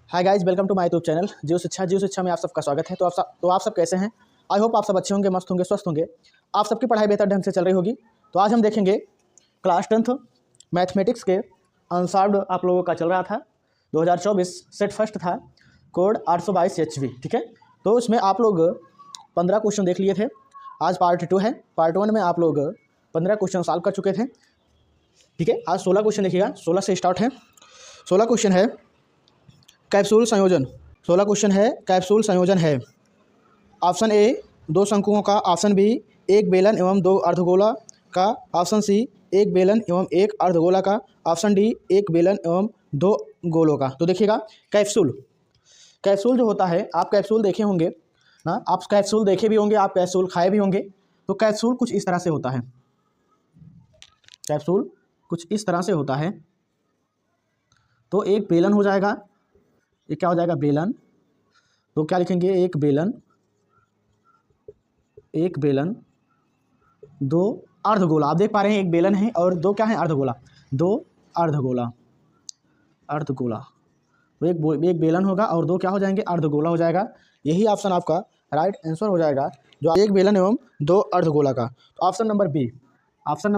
Hi guys, welcome to my YouTube channel Jio Shiksha में आप सबका स्वागत है। तो आप सब कैसे हैं? आई होप आप सब अच्छे होंगे, मस्त होंगे, स्वस्थ होंगे। आप सबकी पढ़ाई बेहतर ढंग से चल रही होगी। तो आज हम देखेंगे क्लास 10th मैथमेटिक्स के अनसॉल्व्ड आप लोगों का चल रहा था। 2024 सेट फर्स्ट था, कोड 822 HV। ठीक है, तो उसमें आप लोग 15 क्वेश्चन देख लिए थे। आज पार्ट 2 है। पार्ट 1 में आप लोग 15 क्वेश्चन सॉल्व कर चुके थे। ठीक है, आज 16 क्वेश्चन देखिएगा। 16 से स्टार्ट है। 16 क्वेश्चन है कैप्सूल संयोजन। 16 क्वेश्चन है कैप्सूल संयोजन है। ऑप्शन ए 2 शंकुओं का, ऑप्शन बी 1 बेलन एवं 2 अर्धगोला का, ऑप्शन सी 1 बेलन एवं 1 अर्धगोला का, ऑप्शन डी 1 बेलन एवं 2 गोलों का। तो देखिएगा, कैप्सूल जो होता है, आप कैप्सूल देखे होंगे ना, आप कैप्सूल देखे भी होंगे, आप कैप्सूल खाए भी होंगे। तो कैप्सूल कुछ इस तरह से होता है। कैप्सूल कुछ इस तरह से होता है। तो एक बेलन हो जाएगा, ये क्या हो जाएगा, बेलन। तो क्या लिखेंगे, एक बेलन 2 अर्धगोला। आप देख पा रहे हैं, एक बेलन है और 2 क्या है, अर्धगोला। 2 अर्धगोला। तो एक बेलन होगा और 2 क्या हो जाएंगे, अर्धगोला हो जाएगा। यही ऑप्शन आपका राइट आंसर हो जाएगा, जो एक बेलन एवं 2 अर्धगोला का। तो ऑप्शन नंबर बी है। Option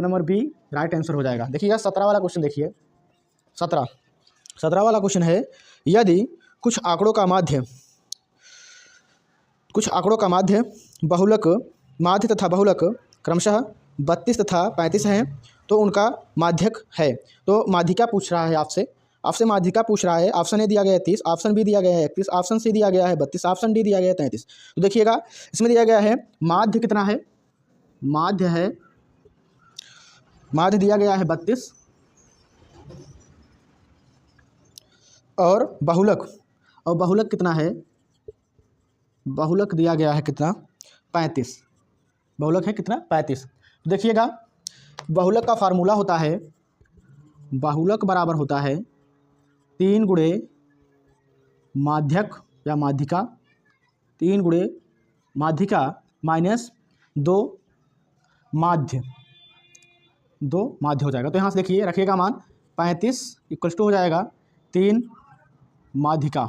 number B right answer हो जाएगा। देखिएगा 17 वाला क्वेश्चन देखिए। 17 वाला क्वेश्चन है, यदि कुछ आंकड़ों का माध्य तथा बहुलक क्रमशः 32 तथा 35 हैं, तो उनका माध्यक है। तो माध्यिका पूछ रहा है आपसे माध्यिका पूछ रहा है। ऑप्शन ए दिया गया है 30, ऑप्शन बी दिया गया है 31, ऑप्शन सी दिया गया है 32, ऑप्शन डी दिया गया है 33। तो देखिएगा, इसमें दिया गया है माध्य कितना है, माध्य दिया गया है 32 और बहुलक कितना है, बहुलक दिया गया है कितना, 35। बहुलक है कितना, 35। तो देखिएगा, बहुलक का फार्मूला होता है, बहुलक बराबर होता है 3 गुणे माध्यक या माध्यिका, 3 गुणे माध्यिका माइनस 2 माध्य हो जाएगा। तो यहाँ से देखिए, रखिएगा मान 35 इक्वल टू हो जाएगा 3 माध्यिका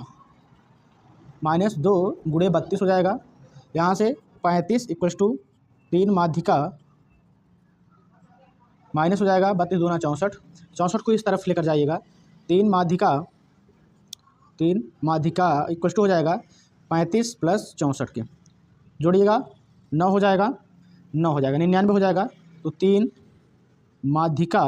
माइनस 2 गुणे 32 हो जाएगा। यहाँ से 35 इक्वल्स टू 3 माध्यिका माइनस हो जाएगा 32 दूना 64। 64 को इस तरफ लेकर जाइएगा। 3 माध्यिका इक्वल्स टू हो जाएगा 35 प्लस 64 के, जोड़िएगा 9 हो जाएगा, 99 हो जाएगा। तो 3 माध्यिका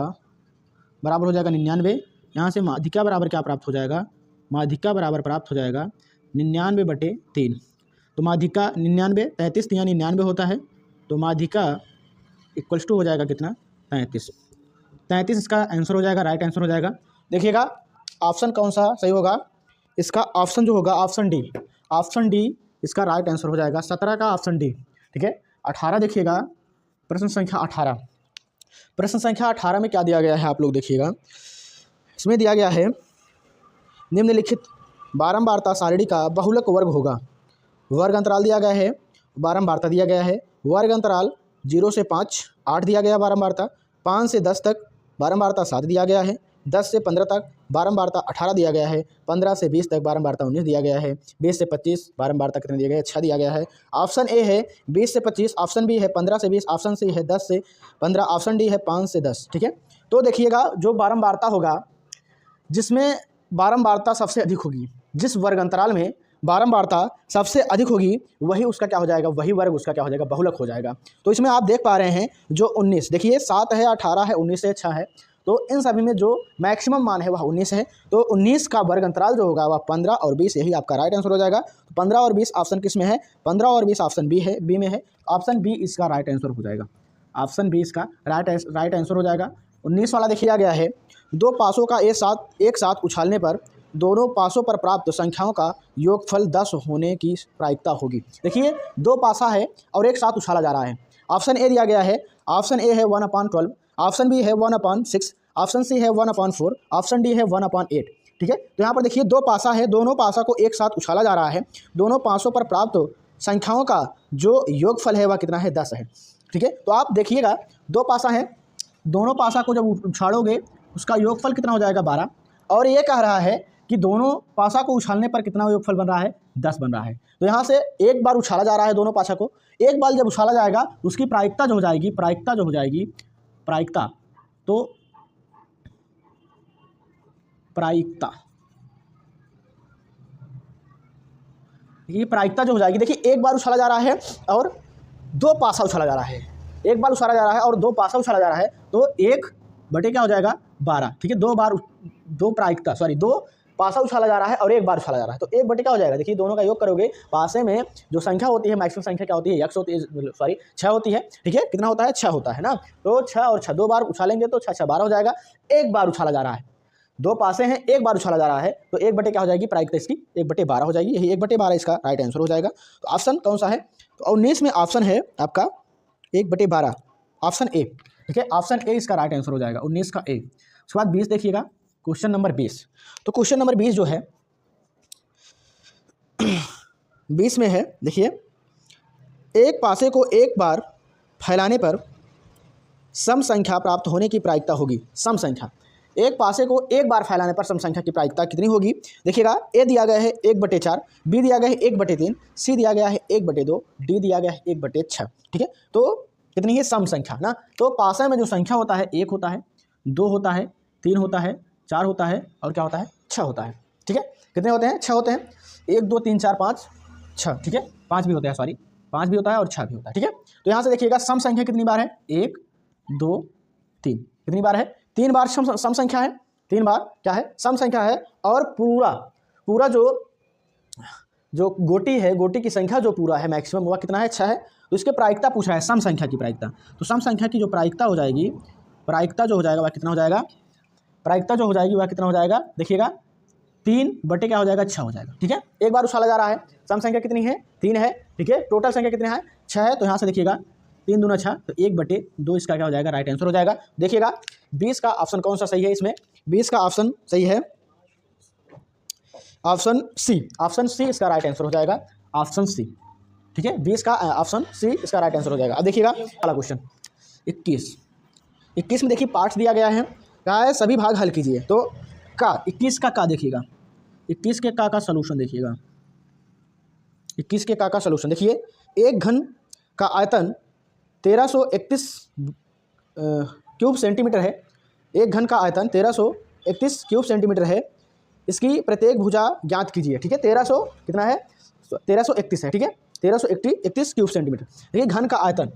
बराबर हो जाएगा 99। यहाँ से माध्यिका बराबर क्या प्राप्त हो जाएगा, माध्यिका बराबर प्राप्त हो जाएगा 99/3। तो माध्यिका 99, 33 या 99 होता है। तो माध्यिका इक्वल्स टू हो जाएगा कितना, 33 इसका आंसर हो जाएगा, राइट आंसर हो जाएगा। देखिएगा ऑप्शन कौन सा सही होगा, इसका ऑप्शन जो होगा ऑप्शन डी इसका राइट आंसर हो जाएगा। 17 का ऑप्शन डी। ठीक है, 18 देखिएगा, प्रश्न संख्या 18 में क्या दिया गया है आप लोग देखिएगा। इसमें दिया गया है निम्नलिखित बारंबारता सारणी का बहुलक वर्ग होगा। वर्ग अंतराल दिया गया है, बारंबारता दिया गया है। वर्ग अंतराल 0 से 5 8 दिया गया बारंबारता, 5 से 10 तक बारंबारता 7 दिया गया है, 10 से 15 तक बारंबारता 18 दिया गया है, 15 से 20 तक बारंबारता 19 दिया गया है, 20 से 25 बारंबारता कितने दिया गया है, 6 दिया गया है। ऑप्शन ए है 20 से 25, ऑप्शन बी है 15 से 20, ऑप्शन सी है 10 से 15, ऑप्शन डी है 5 से 10। ठीक है, तो देखिएगा, जो बारंबारता होगा, जिसमें बारंबारता सबसे अधिक होगी, जिस वर्ग अंतराल में बारंबारता सबसे अधिक होगी, वही उसका क्या हो जाएगा, वही वर्ग उसका क्या हो जाएगा, बहुलक हो जाएगा। तो इसमें आप देख पा रहे हैं जो 19, देखिए 7 है, 18 है, 19 है, 6 है। तो इन सभी में जो मैक्सिमम मान है वह 19 है। तो 19 का वर्ग अंतराल जो होगा वह 15 और 20, यही आपका राइट आंसर हो जाएगा। तो 15 और 20 ऑप्शन किस में है, 15 और 20 ऑप्शन बी में है। ऑप्शन बी इसका राइट आंसर हो जाएगा। ऑप्शन बी इसका राइट आंसर हो जाएगा। 19 वाला देखिए गया है, 2 पासों का एक साथ उछालने पर दोनों पासों पर प्राप्त संख्याओं का योगफल 10 होने की प्रायिकता होगी। देखिए, 2 पासा है और एक साथ उछाला जा रहा है। ऑप्शन ए दिया गया है, ऑप्शन ए है 1/12, ऑप्शन बी है 1/6, ऑप्शन सी है 1/4, ऑप्शन डी है 1/8। ठीक है, तो यहाँ पर देखिए 2 पासा है, दोनों पासा को एक साथ उछाला जा रहा है। दोनों पासों पर प्राप्त संख्याओं का जो योगफल है वह कितना है, 10 है। ठीक है, तो आप देखिएगा 2 पासा है, दोनों पासा को जब उछाड़ोगे उसका योगफल कितना हो जाएगा, 12। और ये कह रहा है कि दोनों पासा को उछालने पर कितना योगफल बन रहा है, 10 बन रहा है। तो यहाँ से एक बार उछाला जा रहा है दोनों पासा को, एक बार जब उछाला जाएगा तो उसकी प्रायिकता जो हो जाएगी, ये प्रायिकता जो हो जाएगी, देखिए एक बार उछाला जा रहा है और दो पासा उछाला जा रहा है, एक बार उछाला जा रहा है और दो पासा उछाला जा रहा है, तो 1/, क्या हो जाएगा, 12। ठीक है, दो पासा उछाला जा रहा है और एक बार उछाला जा रहा है, तो 1/, क्या हो जाएगा, देखिए दोनों का योग करोगे, पासे में जो संख्या होती है, मैक्सिमम संख्या क्या होती है, 6 होती है। ठीक है, कितना होता है, 6 होता है ना, तो 6 और 6 दो बार उछालेंगे तो 6 6 12 हो जाएगा। एक बार उछाला जा रहा है, दो पासे हैं, एक बार उछाला जा रहा है, तो 1/, क्या हो जाएगी, प्रायिकता इसकी 1/12 हो जाएगी। यही 1/12 इसका राइट आंसर हो जाएगा। तो ऑप्शन कौन सा है, तो 19 में ऑप्शन है आपका 1/12, ऑप्शन ए। ठीक है, ऑप्शन ए इसका राइट आंसर हो जाएगा, 19 का ए। उसके बाद 20 देखिएगा, क्वेश्चन नंबर 20। तो क्वेश्चन नंबर 20 जो है 20 में है, देखिए एक पासे को एक बार फैलाने पर सम संख्या प्राप्त होने की प्रायिकता होगी। सम संख्या, एक पासे को एक बार फैलाने पर सम संख्या की प्रायिकता कितनी होगी, देखिएगा ए दिया गया है 1/4, बी दिया गया है 1/3, सी दिया गया है 1/2, डी दिया गया है 1/6। ठीक है, तो कितनी है सम संख्या ना, तो पासे में जो संख्या होता है 1 होता है, 2 होता है, 3 होता है, 4 होता है और क्या होता है, 6 होता है। ठीक है, कितने होते हैं, 6 होते हैं, 1 2 3 4 5 6। ठीक है, 5 भी होता है, सॉरी 5 भी होता है और 6 भी होता है। ठीक है, तो यहाँ से देखिएगा सम संख्या कितनी बार है, 1 2 3, कितनी बार है, 3 बार सम संख्या है, 3 बार क्या है, सम संख्या है। और पूरा जो गोटी है, गोटी की संख्या जो पूरा है मैक्सिमम वह कितना है, 6 है। तो इसके प्रायिकता पूछ रहा है, सम संख्या की प्रायिकता। तो सम संख्या की जो प्रायिकता हो जाएगी, प्रायिकता जो हो जाएगा वह कितना हो जाएगा, प्रायिकता जो हो जाएगी वह कितना हो जाएगा, देखिएगा 3/, क्या हो जाएगा, 6 हो जाएगा। ठीक है, एक बार उछाला जा रहा है, सम संख्या कितनी है, 3 है। ठीक है, टोटल संख्या कितनी है, 6 है। तो यहाँ से देखिएगा 3 दूना 6, तो 1/2 इसका क्या हो जाएगा, राइट आंसर हो जाएगा। देखिएगा 20 का ऑप्शन कौन सा सही है, इसमें 20 का ऑप्शन सही है ऑप्शन सी। ऑप्शन सी इसका राइट आंसर हो जाएगा, ऑप्शन सी। ठीक है, 20 का ऑप्शन सी इसका राइट आंसर हो जाएगा। अब देखिएगा अगला क्वेश्चन 21 में देखिए पार्ट्स दिया गया है, कहा है सभी भाग हल कीजिए। तो 21 का देखिएगा, 21 के का सलूशन देखिएगा, 21 के का सलूशन देखिए, एक घन का आयतन 1331 क्यूब सेंटीमीटर है। एक घन का आयतन 1331 क्यूब सेंटीमीटर है, इसकी प्रत्येक भुजा ज्ञात कीजिए। ठीक है, 1300 कितना है, 1331 है। ठीक है, 1331 क्यूब सेंटीमीटर। देखिए घन का आयतन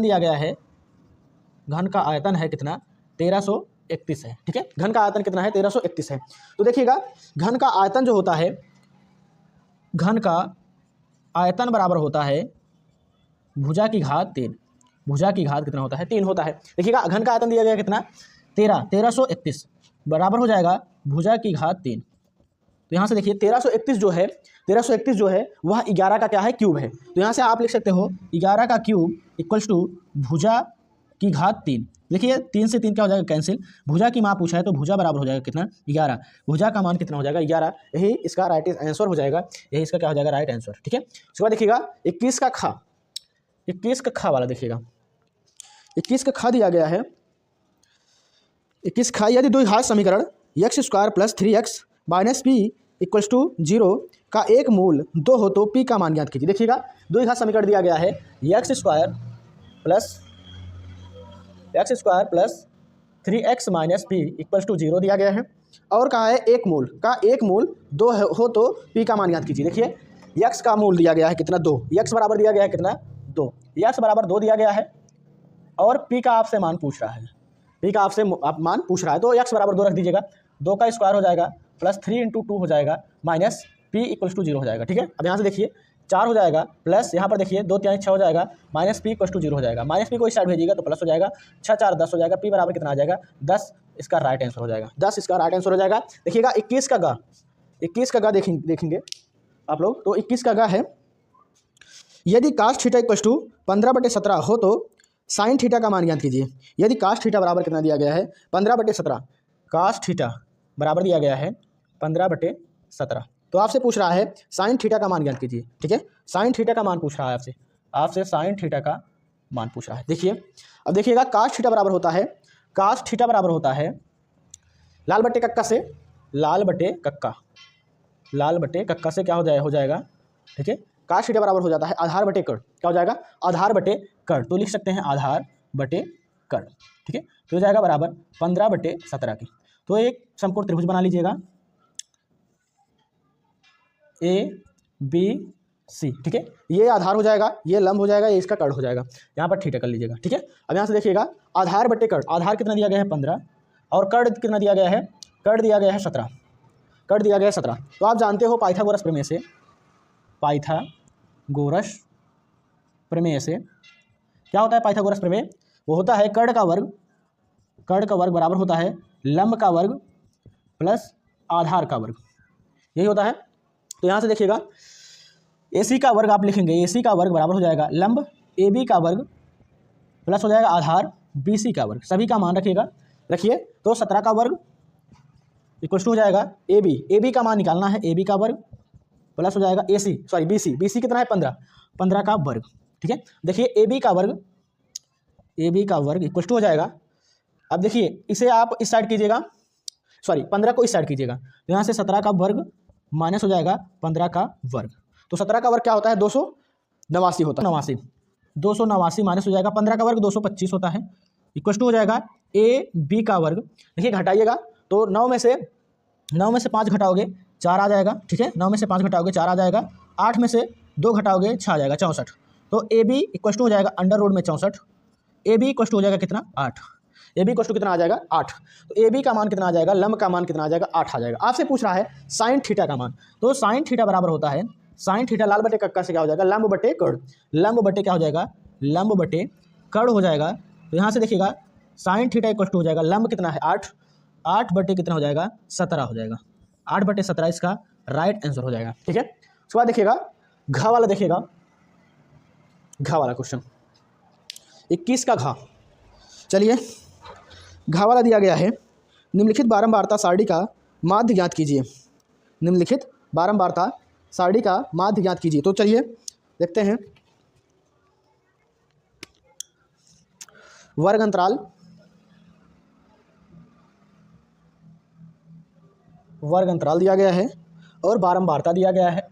दिया गया है, घन का आयतन है कितना, 1331 है। ठीक है, घन का आयतन कितना है, 1331 है। तो देखिएगा घन का आयतन जो होता है, घन का आयतन बराबर होता है भुजा की घात 3। भुजा की घात कितना होता है, 3 होता है। देखिएगा घन का आयतन दिया गया कितना, 1331 बराबर हो जाएगा भुजा की घात 3। तो यहाँ से देखिए 1331 जो है वह 11 का क्या है, क्यूब है। तो यहाँ से आप लिख सकते हो 11 का क्यूब इक्वल्स टू भुजा की घात 3। देखिए 3 से 3 क्या हो जाएगा, कैंसिल। भुजा की मान पूछा है तो भुजा बराबर हो जाएगा कितना, 11। भुजा का मान कितना हो जाएगा, 11। यही इसका राइट आंसर हो जाएगा, यही इसका क्या हो जाएगा, राइट आंसर। ठीक है, उसके बाद देखिएगा 21 का खा वाला देखिएगा, 21 का खा दिया गया है। 21 खा, यदि द्विघात समीकरण x² + 3x - p = 0 का एक मूल 2 हो तो p का मान ज्ञात कीजिए। देखिएगा द्विघात समीकरण दिया गया है, x² + 3x - p = 0 दिया गया है, और कहा है एक मूल 2 हो तो p का मान ज्ञात कीजिए। देखिए x का मूल दिया गया है कितना, 2। x बराबर दिया गया है कितना, 2। x बराबर 2 दिया गया है और p का आपसे मान पूछ रहा है, p का आपसे मान पूछ रहा है, तो x बराबर 2 रख दीजिएगा, 2 का स्क्वायर हो जाएगा प्लस 3 × 2 हो जाएगा माइनस p = 0 हो जाएगा। ठीक है, अब यहाँ से देखिए 4 हो जाएगा प्लस यहाँ पर देखिए 2 3 6 हो जाएगा माइनस p = 0 हो जाएगा। माइनस p को इस साइड भेजिएगा तो प्लस हो जाएगा, 6 4 10 हो जाएगा, p बराबर कितना आ जाएगा, 10। इसका राइट आंसर हो जाएगा, 10 इसका राइट आंसर हो जाएगा। देखिएगा 21 का गा देखेंगे आप लोग, तो 21 का गा है, यदि cos θ = 15/17 हो तो sin θ का मान ज्ञात कीजिए। यदि cos θ बराबर कितना दिया गया है, 15/17, cos θ बराबर दिया गया है 15/17, तो आपसे पूछ रहा है sin θ का मान ज्ञात कीजिए। ठीक है, sin θ का मान पूछ रहा है आपसे sin θ का मान पूछ रहा है। देखिए अब देखिएगा cos θ बराबर होता है लाल बटे कक्का से, लाल बटे कक्का, लाल बटे कक्का से क्या हो जाएगा, ठीक है, काश थीटा बराबर हो जाता है आधार बटे कर्ण, क्या हो जाएगा, आधार बटे कर्ण। तो लिख सकते हैं आधार बटे कर्ण, ठीक है। तो हो जाएगा बराबर 15/17 की। तो एक समकोण त्रिभुज बना लीजिएगा ABC, ठीक है, ये आधार हो जाएगा, ये लंब हो जाएगा, ये इसका कर्ण हो जाएगा। यहाँ पर थीटा कर लीजिएगा, ठीक है। अब यहाँ से देखिएगा आधार बटे कर्ण, आधार कितना दिया गया है 15 और कर्ण कितना दिया गया है, कर्ण दिया गया है 17, कर्ण दिया गया है 17। तो आप जानते हो पाइथागोरस प्रमेय से, पाइथागोरस प्रमेय से क्या होता है, पाइथागोरस प्रमेय वो होता है कर्ण का वर्ग, कर्ण का वर्ग बराबर होता है लंब का वर्ग प्लस आधार का वर्ग, यही होता है। तो यहाँ से देखिएगा AC का वर्ग आप लिखेंगे, AC का वर्ग बराबर हो जाएगा लंब AB का वर्ग प्लस हो जाएगा आधार BC का वर्ग, सभी का मान रखिएगा, रखिए। तो 17 का वर्ग इक्वल टू हो जाएगा AB का मान निकालना है, AB का वर्ग प्लस हो जाएगा BC कितना है 15 का वर्ग, ठीक है। देखिए AB का वर्ग इक्वल टू हो जाएगा, अब देखिए इसे आप इस साइड कीजिएगा, 15 को इस साइड कीजिएगा, तो यहाँ से 17 का वर्ग माइनस हो जाएगा 15 का वर्ग। तो 17 का वर्ग क्या होता है, 289 होता है, 289 माइनस हो जाएगा 15 का वर्ग 225 होता है, इक्वल टू हो जाएगा AB का वर्ग। देखिए घटाइएगा तो 9 में से 5 घटाओगे 4 आ जाएगा, ठीक है, 9 में से 5 घटाओगे 4 आ जाएगा, 8 में से 2 घटाओगे 6 आ जाएगा, 64। तो AB इक्वल टू हो जाएगा अंडर रूट में 64, AB इक्वल टू हो जाएगा कितना 8, AB इक्वल टू कितना आ जाएगा 8। तो AB का मान कितना आ जाएगा, लंब का मान कितना आ जाएगा 8 आ जाएगा। आपसे पूछ रहा है साइन थीटा का मान, तो साइन थीटा बराबर होता है, साइन थीटा लाल बटे कक्का से क्या हो जाएगा, लंब बटे कर्ण, लंब बटे क्या हो जाएगा, लंब बटे कर्ण हो जाएगा। तो यहाँ से देखिएगा साइन थीटा इक्वल टू हो जाएगा, लंब कितना है 8, 8 बटे कितना हो जाएगा 17 हो जाएगा, 8/17 इसका राइट आंसर हो जाएगा, ठीक है। उसके बाद देखिएगा घ वाला, देखिएगा घ वाला क्वेश्चन 21 का घ। चलिए घ वाला दिया गया है, निम्नलिखित बारंबारता सारणी का माध्य ज्ञात कीजिए, निम्नलिखित बारंबारता सारणी का माध्य ज्ञात कीजिए। तो चलिए देखते हैं, वर्ग अंतराल, वर्ग अंतराल दिया गया है और बारंबारता दिया गया है,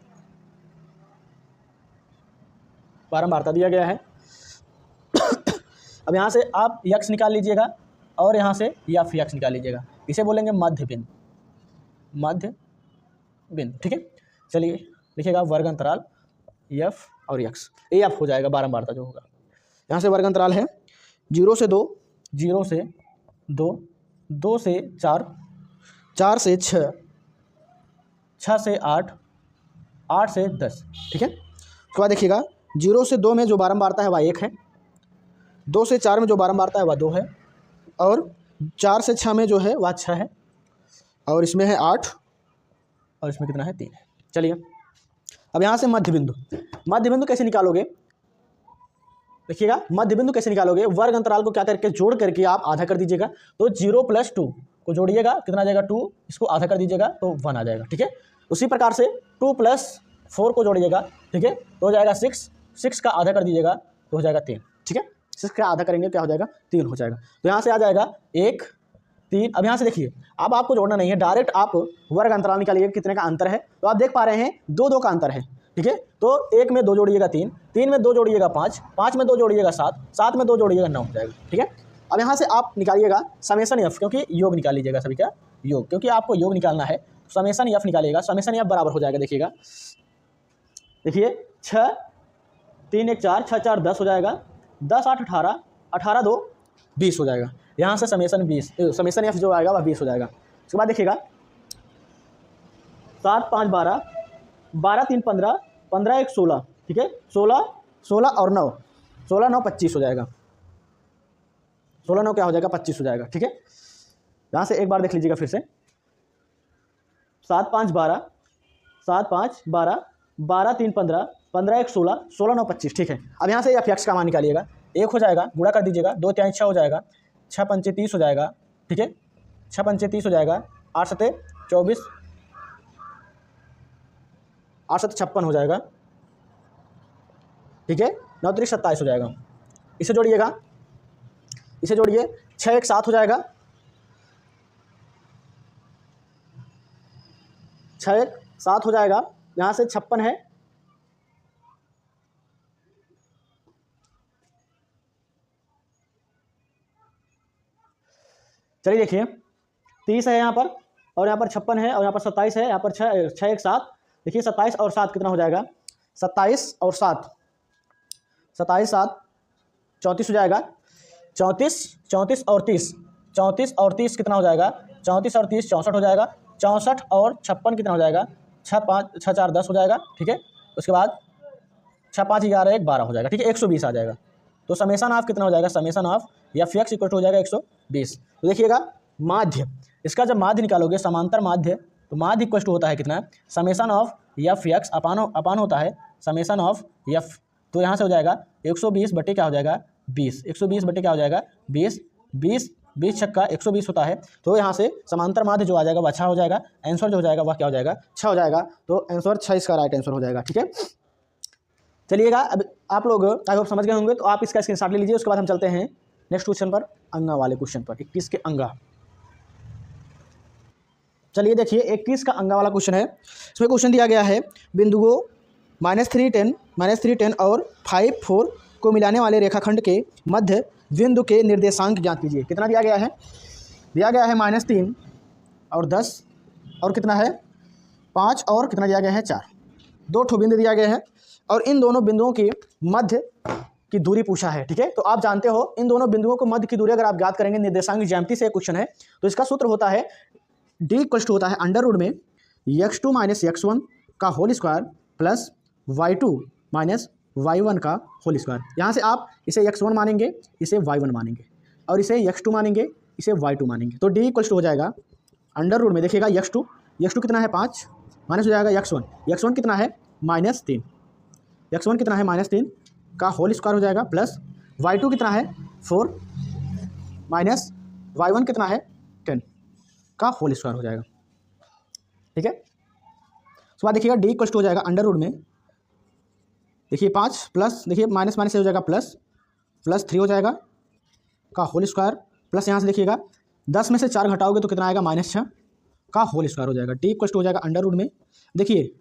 बारंबारता दिया गया है। अब यहाँ से आप यक्स निकाल लीजिएगा और यहाँ से एफ यक्स निकाल लीजिएगा, इसे बोलेंगे मध्य बिंदु, मध्य बिंदु, ठीक है। चलिए लिखिएगा वर्ग अंतराल एफ और यक्स, एफ हो जाएगा बारंबारता जो होगा। यहाँ से वर्ग अंतराल है 0 से 2, 0 से 2, 2 से 4, 4 से 6, 6 से 8, 8 से 10, ठीक है। उसके बाद देखिएगा 0 से 2 में जो बारंबारता है वह 1 है, 2 से 4 में जो बारंबारता है वह 2 है, और 4 से 6 में जो है वह 6 है, और इसमें है 8, और इसमें कितना है 3 है। चलिए अब यहाँ से मध्य बिंदु, मध्य बिंदु कैसे निकालोगे, देखिएगा मध्य बिंदु कैसे निकालोगे, वर्ग अंतराल को क्या करके जोड़ करके आप आधा कर दीजिएगा। तो 0 + 2 को जोड़िएगा, कितना आ जाएगा 2, इसको आधा कर दीजिएगा तो 1 आ जाएगा, ठीक है। उसी प्रकार से 2 + 4 को जोड़िएगा, ठीक है, तो हो जाएगा 6, 6 का आधा कर दीजिएगा तो हो जाएगा 3, ठीक है, 6 का आधा करेंगे क्या हो जाएगा 3 हो जाएगा। तो यहाँ से आ जाएगा 1, 3। अब यहाँ से देखिए, अब आपको जोड़ना नहीं है, डायरेक्ट आप वर्ग अंतराल निकालिए कितने का अंतर है। तो आप देख पा रहे हैं 2 2 का अंतर है, ठीक है। तो 1 में 2 जोड़िएगा 3, 3 में 2 जोड़िएगा 5, 5 में 2 जोड़िएगा 7, 7 में 2 जोड़िएगा 9 हो जाएगा, ठीक है। अब यहाँ से आप निकालिएगा समेसन एफ, क्योंकि योग निकाल लीजिएगा सभी का योग, क्योंकि आपको योग निकालना है। समेसन एफ निकालिएगा, समेसन एफ बराबर हो जाएगा, देखिएगा, देखिए 6 3 1 4, 6 4 10 हो जाएगा, 10 8 18, 18 2 20 हो जाएगा। यहाँ से समेसन 20, समेसन एफ जो आएगा वह 20 हो जाएगा। उसके बाद देखिएगा 7 5 12, 12 3 15, 15 1 16, ठीक है, 16 16 और 9, 16 9 25 हो जाएगा, 16 9 क्या हो जाएगा 25 हो जाएगा, ठीक है। यहाँ से एक बार देख लीजिएगा फिर से, 7 5 12, 7 5 12, 12 3 15, 15 1 16, 16 9 25, ठीक है। अब यहाँ से एफ एक्स का मान निकालिएगा, 1 हो जाएगा, गुणा कर दीजिएगा, 2 3 6 हो जाएगा, 6 5 30 हो जाएगा, ठीक है, 6 5 30 हो जाएगा, 8 7 24, 8 7 56 हो जाएगा, ठीक है, 9 3 27 हो जाएगा। इसे जोड़िएगा, इसे जोड़िए, 6 1 7 हो जाएगा, 6 7 हो जाएगा, यहाँ से 56 है, चलिए देखिए 30 है यहाँ पर, और यहाँ पर 56 है, और यहाँ पर 27 है, यहाँ पर 6 1 7, देखिए 27 और 7 कितना हो जाएगा, 27 और 7, 27 7 34 हो जाएगा, 34 और 30, 34 और 30 कितना हो जाएगा, 34 और 30 64 हो जाएगा, 64 और 56 कितना हो जाएगा, 6 5 6 4 10 हो जाएगा, ठीक है। उसके बाद 6 5 11 1 12 हो जाएगा, ठीक है, 120 आ जाएगा। तो समेसन ऑफ कितना हो जाएगा, summation of F X equal to हो जाएगा 120। तो देखिएगा माध्य, इसका जब माध्य निकालोगे समांतर माध्य, तो माध्य इक्वल टू होता है कितना, समेसन ऑफ एफ एक्स अपान होता है समेसन ऑफ एफ। तो यहाँ से हो जाएगा 120 बटे क्या हो जाएगा 20, 120 बटे क्या हो जाएगा 20, 20 20 छक्का 120 होता है। तो यहाँ से समांतर माध्य जो आ जाएगा वह 6 हो जाएगा, आंसर जो हो जाएगा वह क्या हो जाएगा 6 हो जाएगा। तो आंसर 6 इसका राइट आंसर हो जाएगा, ठीक है। चलिएगा अब आप लोग आई होप समझ गए होंगे, तो आप इसका स्क्रीनशॉट ले लीजिए। उसके बाद हम चलते हैं नेक्स्ट क्वेश्चन पर, अंगा वाले क्वेश्चन पर, 21 के अंगा। चलिए देखिए 21 का अंगा वाला क्वेश्चन है। इसमें क्वेश्चन दिया गया है बिंदुओं -3 10 और 5 4 को मिलाने वाले रेखाखंड के मध्य बिंदु के निर्देशांक ज्ञात कीजिए। कितना दिया गया है, दिया गया है -3 और 10 और कितना है 5 और कितना दिया गया है 4, 2 ठो बिंदु दिया गया है और इन दोनों बिंदुओं के मध्य की दूरी पूछा है, ठीक है। तो आप जानते हो इन दोनों बिंदुओं को मध्य की दूरी अगर आप ज्ञात करेंगे निर्देशांक ज्यामिति से क्वेश्चन है, तो इसका सूत्र होता है d इक्वल टू होता है अंडर रूट में x2 - x1 का whole square plus y2 - y1 का होल स्क्वायर। यहाँ से आप इसे x1 मानेंगे, इसे y1 मानेंगे, और इसे x2 मानेंगे, इसे y2 मानेंगे। तो d इक्वल टू हो जाएगा अंडर रूट में, देखिएगा x2 कितना है 5 माइनस हो जाएगा x1 कितना है -3, x1 कितना है -3 का होल स्क्वायर हो जाएगा प्लस y2 कितना है 4 माइनस y1 कितना है 10 का होल स्क्वायर हो जाएगा, ठीक है। उसके बाद देखिएगा d इक्वल टू हो जाएगा अंडर रूट में, देखिए 5 प्लस देखिए माइनस से हो जाएगा प्लस 3 हो जाएगा का होल स्क्वायर प्लस यहाँ से देखिएगा 10 में से 4 घटाओगे तो कितना आएगा -6 का होल स्क्वायर हो जाएगा। d इक्वल टू हो जाएगा अंडर रूट में, देखिए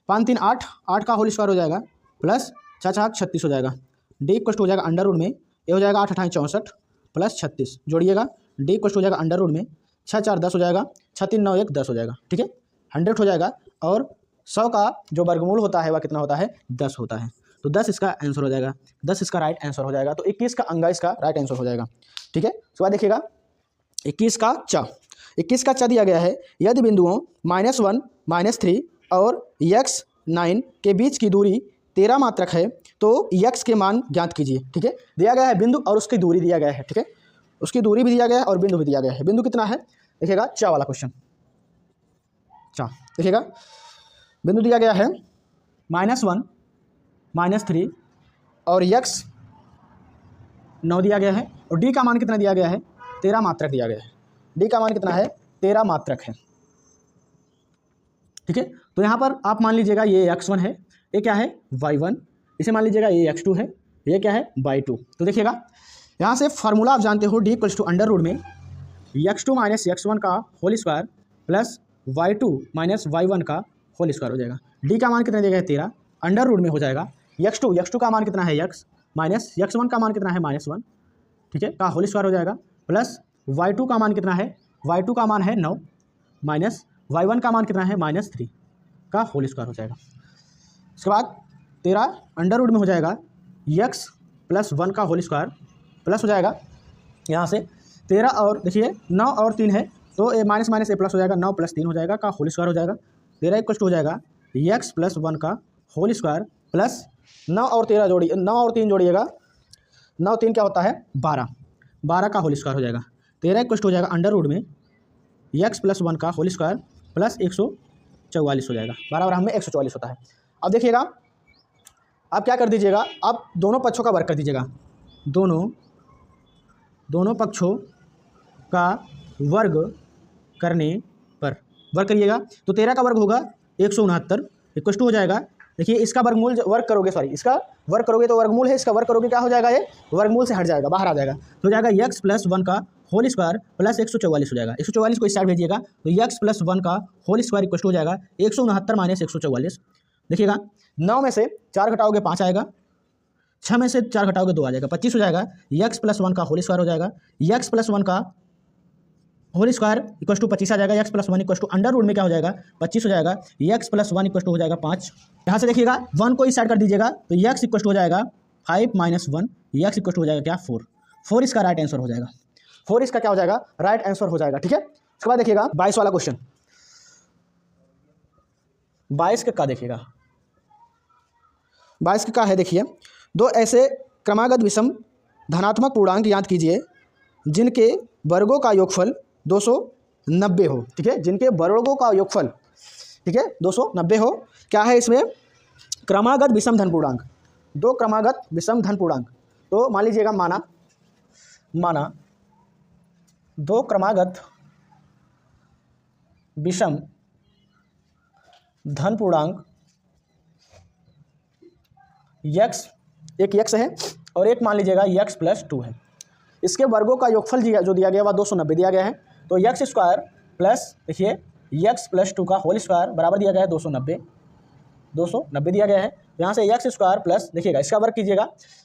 5 3 8 का होल स्क्वायर हो जाएगा प्लस 4 4 36 हो जाएगा। d इक्वल टू हो जाएगा अंडर रूट में, ये हो जाएगा 8 8 64 प्लस 36 जोड़िएगा, d इक्वल टू हो जाएगा अंडर रूट में 6 4 10 हो जाएगा, 6 3 9 1 10 हो जाएगा, ठीक है। 100 हो जाएगा और 100 का जो वर्गमूल होता है वह कितना होता है 10 होता है। तो 10 इसका आंसर हो जाएगा, 10 इसका राइट आंसर हो जाएगा। तो 21 का अंगा इसका राइट आंसर हो जाएगा, ठीक है। उसके बाद देखिएगा 21 का च दिया गया है, यदि बिंदुओं -1 -3 और x9 के बीच की दूरी 13 मात्रक है तो x के मान ज्ञात कीजिए, ठीक है। दिया गया है बिंदु और उसकी दूरी दिया गया है, ठीक है, उसकी दूरी भी दिया गया है और बिंदु भी दिया गया है। बिंदु कितना है देखिएगा चा वाला क्वेश्चन, चा देखिएगा बिंदु दिया गया है -1 -3 और x9 दिया गया है और d का मान कितना दिया गया है 13 मात्रक दिया गया है, d का मान कितना है 13 मात्रक है, ठीक है। तो यहाँ पर आप मान लीजिएगा ये x1 है, ये क्या है y1, इसे मान लीजिएगा ये x2 है, ये क्या है y2। तो देखिएगा यहाँ से फार्मूला आप जानते हो d equal to under root में x2 - x1 का whole square plus y2 - y1 का होल स्क्वायर हो जाएगा। d का मान कितना दिया गया है 13, अंडर रूट में हो जाएगा x2 का मान कितना है x माइनस x1 का मान कितना है -1, ठीक है, का होल स्क्वायर हो जाएगा प्लस y2 का मान कितना है, y2 का मान है 9 माइनस y1 का मान कितना है -3 का होल स्क्वायर हो जाएगा। उसके बाद 13 अंडर रूट में हो जाएगा x + 1 का होल स्क्वायर प्लस हो जाएगा यहाँ से 13 और देखिए 9 और 3 है तो ए माइनस ए प्लस हो जाएगा, 9 + 3 हो जाएगा का होल स्क्वायर हो जाएगा। 13 इक्वल टू हो जाएगा x + 1 का होल स्क्वायर प्लस 9 और 3 जोड़िएगा, 9 3 क्या होता है 12 का होल स्क्वायर हो जाएगा। 13 इक्वल टू हो जाएगा अंडर रूट में x + 1 का होल स्क्वायर प्लस 144 हो जाएगा, 12 और हम में 144 होता है। अब देखिएगा आप क्या कर दीजिएगा, आप दोनों पक्षों का वर्ग कर दीजिएगा, दोनों पक्षों का वर्ग करने पर वर्ग करिएगा तो 13 का वर्ग होगा 169 इक्वल टू हो जाएगा, देखिए इसका वर्गमूल वर्ग करोगे इसका वर्ग करोगे तो वर्गमूल है, इसका वर्ग करोगे क्या हो जाएगा, ये वर्गमूल से हट जाएगा, बाहर आ जाएगा, तो हो जाएगा x + 1 का होल स्क्वायर प्लस 144 हो जाएगा। 144 को इस साइड भेजिएगा तो x प्लस 1 का होल स्क्वायर इक्वल टू हो जाएगा 169 माइनस 144। देखिएगा 9 में से 4 घटाओगे 5 आएगा, 6 में से 4 घटाओगे 2 आ जाएगा, 25 हो जाएगा। x प्लस 1 का होल स्क्वायर हो जाएगा, x प्लस 1 का होल स्क्वायर इक्वल टू 25 आ जाएगा। x plus 1 equal to under root में क्या हो जाएगा 25 हो जाएगा। x प्लस 1 इक्वल टू हो जाएगा 5। यहाँ से देखिएगा 1 को इस साइड कर दीजिएगा तो x इक्वल टू हो जाएगा 5 माइनस 1, x इक्वल टू हो जाएगा क्या 4 इसका राइट आंसर हो जाएगा। 4 इसका क्या हो जाएगा राइट आंसर हो जाएगा। ठीक है, उसके बाद देखिएगा 22 वाला क्वेश्चन। 22 का देखिएगा, 22 का है देखिए, दो ऐसे क्रमागत विषम धनात्मक पूर्णांक याद कीजिए जिनके वर्गों का योगफल 290 हो। ठीक है, जिनके वर्गों का योगफल ठीक है 290 हो। क्या है इसमें क्रमागत विषम धन पूर्णांक, दो क्रमागत विषम धन पूर्णांक। तो मान लीजिएगा माना दो क्रमागत विषम धन पूर्णांक x, एक x है और एक मान लीजिएगा x प्लस 2 है। इसके वर्गों का योगफल जो दिया गया वह 290 दिया गया है। तो x स्क्वायर प्लस देखिए x प्लस 2 का होल स्क्वायर बराबर दिया गया है 290 दिया गया है। यहाँ से x स्क्वायर प्लस देखिएगा इसका वर्ग कीजिएगा,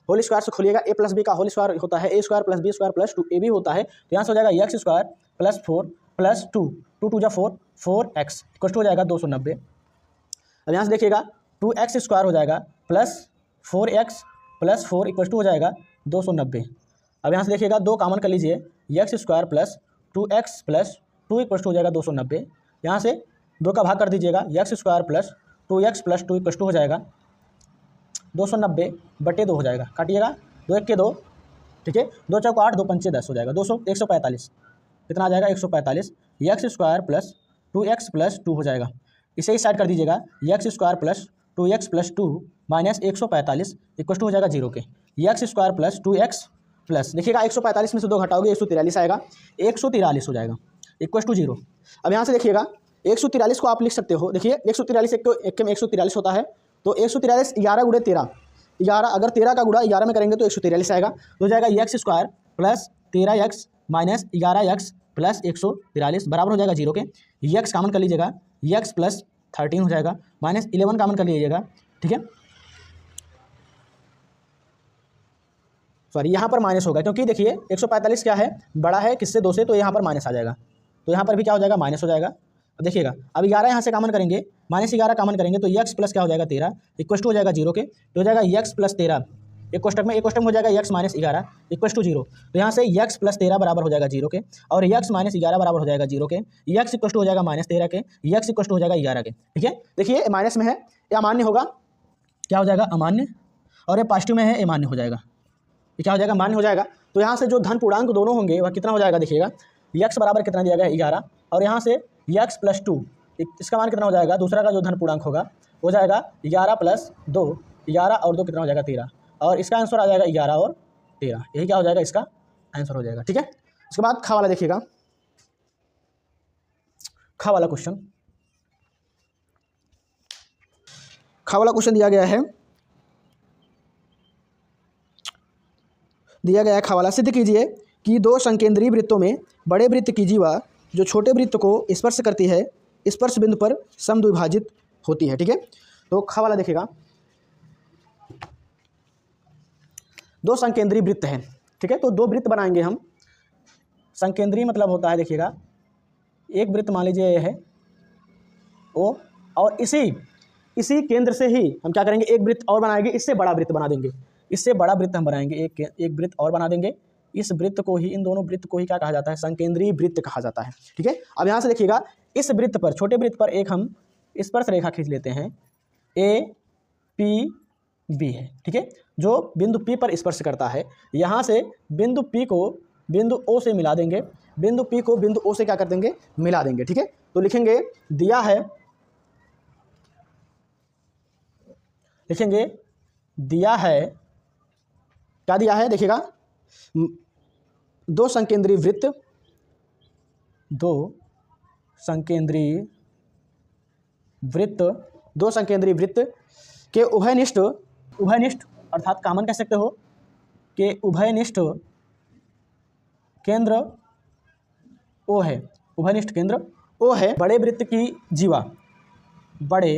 होल स्क्वायर से खोलिएगा, a प्लस बी का होल स्क्वायर होता है a square plus B square plus 2ab होता है। तो यहाँ से हो जाएगा x स्क्वायर प्लस 4 प्लस 2 2 जा 4x इक्वल टू हो जाएगा 290। अब यहाँ से देखिएगा 2x स्क्वायर हो जाएगा plus 4x plus 4 equal to हो जाएगा 290। अब यहाँ से देखिएगा 2 कॉमन कर लीजिए, x square plus 2x plus 2 equal to हो जाएगा 290। यहाँ से 2 का भाग कर दीजिएगा, x square plus 2x plus 2 equal to हो जाएगा 290 बटे 2 हो जाएगा, काटिएगा 2 1 के 2 ठीक है, 2 चौको 8 2 पंचे 10 हो जाएगा 145। कितना आ जाएगा 145। x square plus 2x plus 2 हो जाएगा, इसे ही साइड कर दीजिएगा, x square plus 2x plus 2 minus 145 equal to हो जाएगा 0 के। x square plus 2x plus देखिएगा 145 में से 2 घटाओगे 143 आएगा, 143 हो जाएगा इक्वल टू 0। अब यहाँ से देखिएगा 143 को आप लिख सकते हो, देखिए 143 एक में 143 होता है, तो 143 11 गुणे 13, 11 अगर 13 का गुणा 11 में करेंगे तो 143 आएगा। तो हो जाएगा x square plus 13x minus 11x plus 143 बराबर हो जाएगा 0 के। x कॉमन कर लीजिएगा, x प्लस 13 हो जाएगा, माइनस 11 कॉमन कर लीजिएगा ठीक है, सॉरी यहाँ पर माइनस होगा क्योंकि देखिए 145 क्या है बड़ा है किससे 2 से, तो यहाँ पर माइनस आ जाएगा, तो यहाँ पर भी क्या हो जाएगा माइनस हो जाएगा। अब देखिएगा अब 11 यहाँ से कॉमन करेंगे, माइनस 11 कॉमन करेंगे तो x प्लस क्या हो जाएगा 13 इक्वल टू हो जाएगा 0 के। तो हो जाएगा x प्लस 13 एक कोष्टक में हो जाएगा x माइनस 11 इक्वल टू 0। तो यहाँ से x प्लस 13 बराबर हो जाएगा 0 के और x माइनस 11 बराबर हो जाएगा 0 के, x इक्वल टू हो जाएगा माइनस 13 के, x इक्वल टू हो जाएगा 11 के। ठीक है, देखिए माइनस में है ये अमान्य होगा, क्या हो जाएगा अमान्य, और ये पॉजिटिव में है ये मान्य हो जाएगा, ये क्या हो जाएगा मान्य हो जाएगा। तो यहाँ से जो धन पूर्णांक दोनों होंगे वह कितना हो जाएगा देखिएगा, x बराबर कितना दिया गया 11 और यहाँ से x प्लस 2 इसका मान कितना हो जाएगा, दूसरा का जो धन पूर्णांक होगा हो जाएगा 11 प्लस 2, 11 और 2 कितना हो जाएगा 13, और इसका आंसर आ जाएगा 11 और 13, यही क्या हो जाएगा इसका आंसर हो जाएगा। ठीक है, उसके बाद खा वाला देखिएगा, खा वाला क्वेश्चन दिया गया है खा वाला। सिद्ध कीजिए कि दो संकेंद्रीय वृत्तों में बड़े वृत्त की जीवा जो छोटे वृत्त को स्पर्श करती है स्पर्श बिंदु पर समद्विभाजित होती है। ठीक है, तो खा वाला देखिएगा, दो संकेंद्रीय वृत्त हैं। ठीक है, तो दो वृत्त बनाएंगे हम, संकेंद्रीय मतलब होता है देखिएगा एक वृत्त मान लीजिए ये है ओ, और इसी केंद्र से ही हम क्या करेंगे एक वृत्त और बनाएंगे, इससे बड़ा वृत्त बना देंगे, इससे बड़ा वृत्त हम बनाएंगे, एक वृत्त और बना देंगे। इस वृत्त को ही, इन दोनों वृत्त को ही क्या कहा जाता है, संकेंद्रीय वृत्त कहा जाता है। ठीक है, अब यहाँ से देखिएगा इस वृत्त पर, छोटे वृत्त पर एक हम स्पर्श रेखा खींच लेते हैं, APB है। ठीक है, जो बिंदु P पर स्पर्श करता है, यहाँ से बिंदु P को बिंदु O से मिला देंगे, बिंदु P को बिंदु O से क्या कर देंगे, मिला देंगे। ठीक है, तो लिखेंगे दिया है, लिखेंगे दिया है, क्या दिया है देखिएगा, दो संकेंद्रीय वृत्त के उभयनिष्ठ अर्थात कॉमन कह सकते हो कि उभयनिष्ठ केंद्र ओ है उभयनिष्ठ केंद्र, ओ है बड़े वृत्त की जीवा, बड़े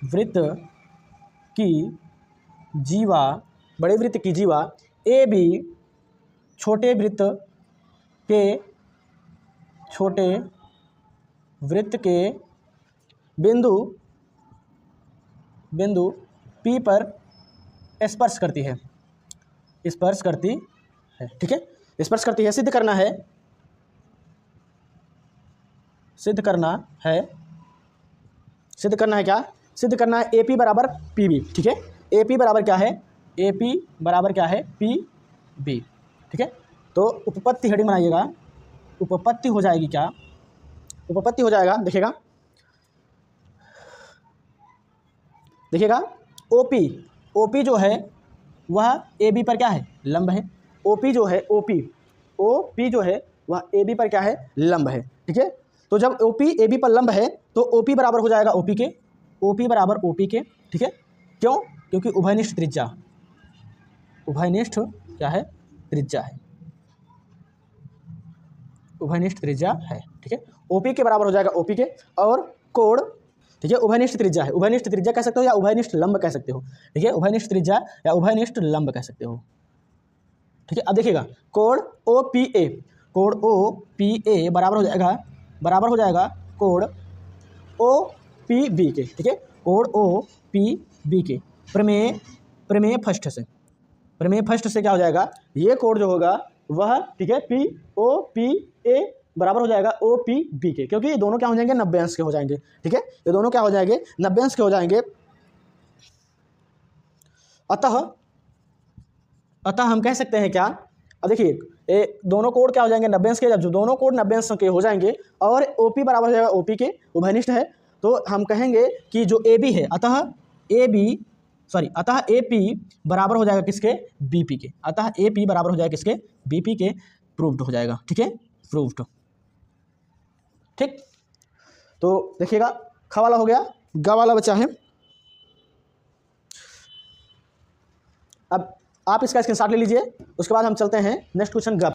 वृत्त की जीवा, बड़े वृत्त की जीवा, ए बी छोटे वृत्त के, छोटे वृत्त के बिंदु P पर स्पर्श करती है, स्पर्श करती है, ठीक है, स्पर्श करती है। सिद्ध करना है, सिद्ध करना है, सिद्ध करना है क्या, सिद्ध करना है AP बराबर PB, ठीक है। AP बराबर क्या है, AP बराबर क्या है PB, ठीक है। तो उपपत्ति हेडिंग बनाइएगा, उपपत्ति हो जाएगी क्या, उपपत्ति हो जाएगा, देखिएगा OP जो है वह AB पर क्या है, लंब है। OP जो है OP जो है वह AB पर क्या है, लंब है, ठीक है। तो जब OP AB पर लंब है तो OP बराबर हो जाएगा OP के, OP बराबर OP के, ठीक है। क्यों, क्योंकि उभयनिष्ठ त्रिज्या, उभयनिष्ठ क्या है, त्रिज्या है, उभयनिष्ठ त्रिज्या है, ठीक है। OP के बराबर हो जाएगा OP के, और कोण, ठीक है, उभयनिष्ठ त्रिज्या है, उभयनिष्ठ त्रिज्या कह सकते हो या उभयनिष्ठ लंब कह सकते हो, ठीक है, उभयनिष्ठ त्रिज्या या उभयनिष्ठ लंब कह सकते हो, ठीक है। अब देखिएगा कोण OPA, कोण OPA बराबर हो जाएगा कोण OPB के, ठीक है, कोण OPB के। प्रमेय फर्स्ट से क्या हो जाएगा, ये कोण जो होगा वह, ठीक है, POPA बराबर हो जाएगा OPB के, क्योंकि ये दोनों क्या हो जाएंगे, 90 अंश के हो जाएंगे, ठीक है, ये दोनों क्या हो जाएंगे, 90 अंश के हो जाएंगे। अतः हम कह सकते हैं क्या, अब देखिए ये दोनों कोण क्या हो जाएंगे, 90 अंश के। जब जो दोनों कोण 90 अंश के हो जाएंगे और OP बराबर हो जाएगा OP के, उभयनिष्ठ है, तो हम कहेंगे कि जो AB है, अतः AP बराबर हो जाएगा किसके, BP के, अतः AP बराबर हो जाएगा किसके, BP के। प्रूव्ड हो जाएगा, ठीक है, प्रूव्ड, ठीक। तो देखिएगा ख वाला हो गया, ग वाला बचा है। अब आप इसका स्क्रीनशॉट ले लीजिए, उसके बाद हम चलते हैं नेक्स्ट क्वेश्चन ग।